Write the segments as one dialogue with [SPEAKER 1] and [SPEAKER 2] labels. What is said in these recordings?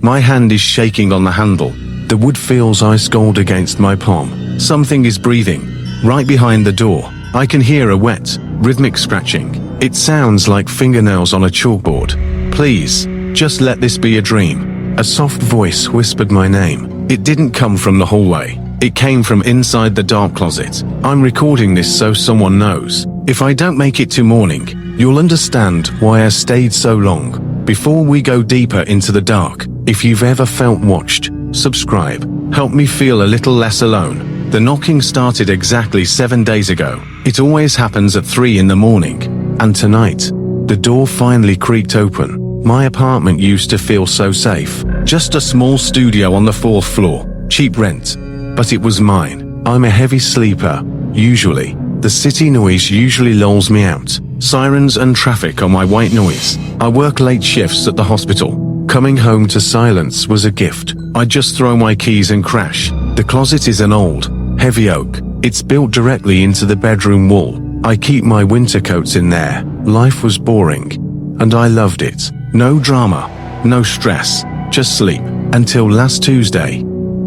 [SPEAKER 1] My hand is shaking on the handle. The wood feels ice cold against my palm. Something is breathing. Right behind the door, I can hear a wet, rhythmic scratching. It sounds like fingernails on a chalkboard. Please, just let this be a dream. A soft voice whispered my name. It didn't come from the hallway. It came from inside the dark closet. I'm recording this so someone knows. If I don't make it to morning, you'll understand why I stayed so long. Before we go deeper into the dark, if you've ever felt watched, subscribe. Help me feel a little less alone. The knocking started exactly 7 days ago. It always happens at 3 in the morning. And tonight, the door finally creaked open. My apartment used to feel so safe. Just a small studio on the 4th floor. Cheap rent. But it was mine. I'm a heavy sleeper, usually. The city noise usually lulls me out. Sirens and traffic are my white noise. I work late shifts at the hospital. Coming home to silence was a gift. I just throw my keys and crash. The closet is an old, heavy oak. It's built directly into the bedroom wall. I keep my winter coats in there. Life was boring. And I loved it. No drama, no stress, just sleep. Until last Tuesday.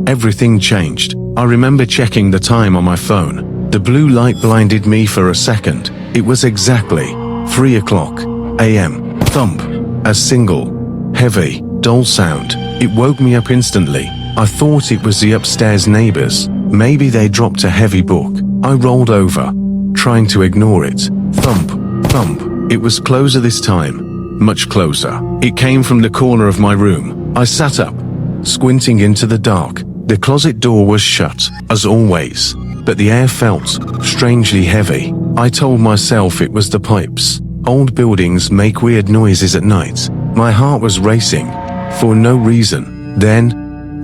[SPEAKER 1] Everything changed. I remember checking the time on my phone. The blue light blinded me for a second. It was exactly 3 o'clock a.m. Thump. A single, heavy, dull sound. It woke me up instantly. I thought it was the upstairs neighbors. Maybe they dropped a heavy book. I rolled over, trying to ignore it. Thump, thump. It was closer this time. Much closer. It came from the corner of my room. I sat up, squinting into the dark. The closet door was shut, as always, but the air felt strangely heavy. I told myself it was the pipes. Old buildings make weird noises at night. My heart was racing, for no reason. Then,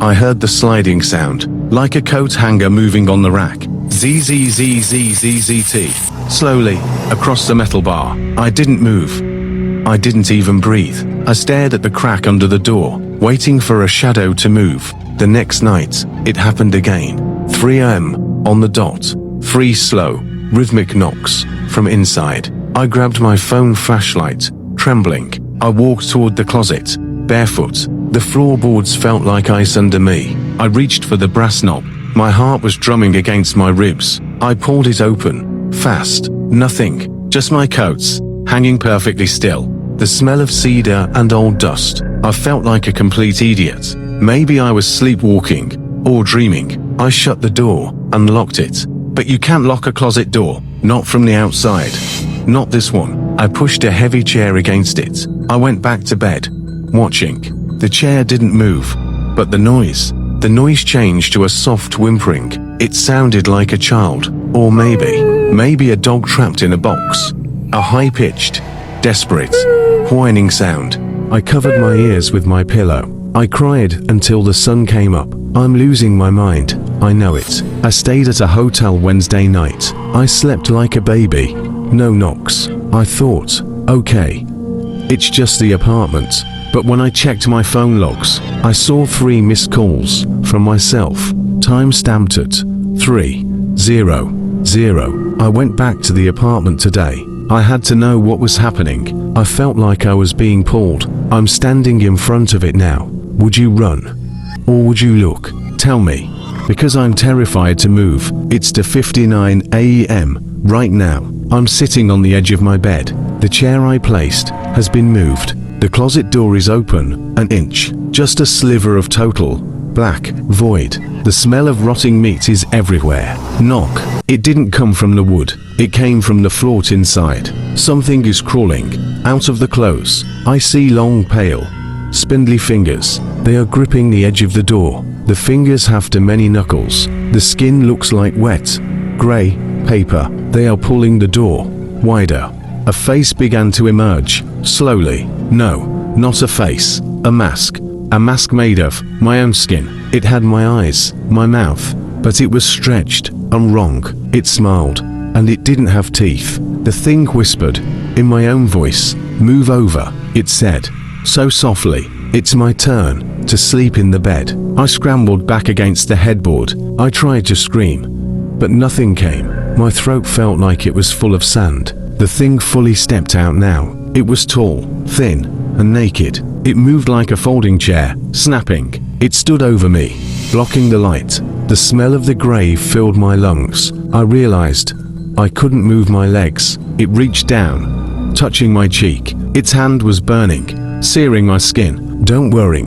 [SPEAKER 1] I heard the sliding sound, like a coat hanger moving on the rack. Z-Z-Z-Z-Z-Z-T. Slowly, across the metal bar. I didn't move. I didn't even breathe. I stared at the crack under the door, waiting for a shadow to move. The next night, it happened again. 3 a.m. on the dot. 3 slow, rhythmic knocks from inside. I grabbed my phone flashlight, trembling. I walked toward the closet, barefoot. The floorboards felt like ice under me. I reached for the brass knob. My heart was drumming against my ribs. I pulled it open. Fast. Nothing. Just my coats, hanging perfectly still. The smell of cedar and old dust. I felt like a complete idiot. Maybe I was sleepwalking, or dreaming. I shut the door, and locked it. But you can't lock a closet door, not from the outside. Not this one. I pushed a heavy chair against it. I went back to bed, watching. The chair didn't move, but the noise changed to a soft whimpering. It sounded like a child, or maybe a dog trapped in a box. A high-pitched, desperate, whining sound. I covered my ears with my pillow. I cried until the sun came up. I'm losing my mind. I know it. I stayed at a hotel Wednesday night. I slept like a baby. No knocks. I thought, okay, it's just the apartment. But when I checked my phone logs, I saw 3 missed calls from myself, time-stamped at 3:00. I went back to the apartment today. I had to know what was happening. I felt like I was being pulled. I'm standing in front of it now. Would you run? Or would you look? Tell me. Because I'm terrified to move. It's 2:59 a.m. right now. I'm sitting on the edge of my bed. The chair I placed has been moved. The closet door is open, an inch. Just a sliver of total black void. The smell of rotting meat is everywhere. Knock. It didn't come from the wood. It came from the floor inside. Something is crawling out of the clothes. I see long, pale, spindly fingers. They are gripping the edge of the door. The fingers have too many knuckles. The skin looks like wet, gray paper. They are pulling the door wider. A face began to emerge, slowly. No, not a face. A mask. A mask made of my own skin. It had my eyes, my mouth, but it was stretched and wrong. It smiled, and it didn't have teeth. The thing whispered, in my own voice, "Move over," it said, so softly. It's my turn to sleep in the bed. I scrambled back against the headboard. I tried to scream, but nothing came. My throat felt like it was full of sand. The thing fully stepped out now. It was tall, thin, and naked. It moved like a folding chair, snapping. It stood over me, blocking the light. The smell of the grave filled my lungs. I realized I couldn't move my legs. It reached down, touching my cheek. Its hand was burning, searing my skin. "Don't worry,"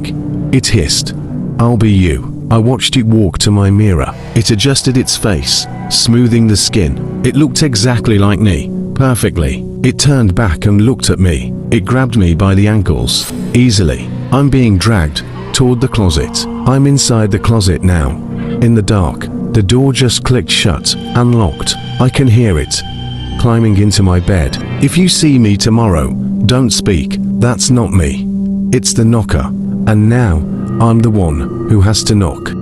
[SPEAKER 1] it hissed. "I'll be you." I watched it walk to my mirror. It adjusted its face, smoothing the skin. It looked exactly like me, perfectly. It turned back and looked at me. It grabbed me by the ankles, easily. I'm being dragged toward the closet. I'm inside the closet now. In the dark, the door just clicked shut, unlocked. I can hear it climbing into my bed. "If you see me tomorrow, don't speak. That's not me. It's the knocker. And now, I'm the one who has to knock."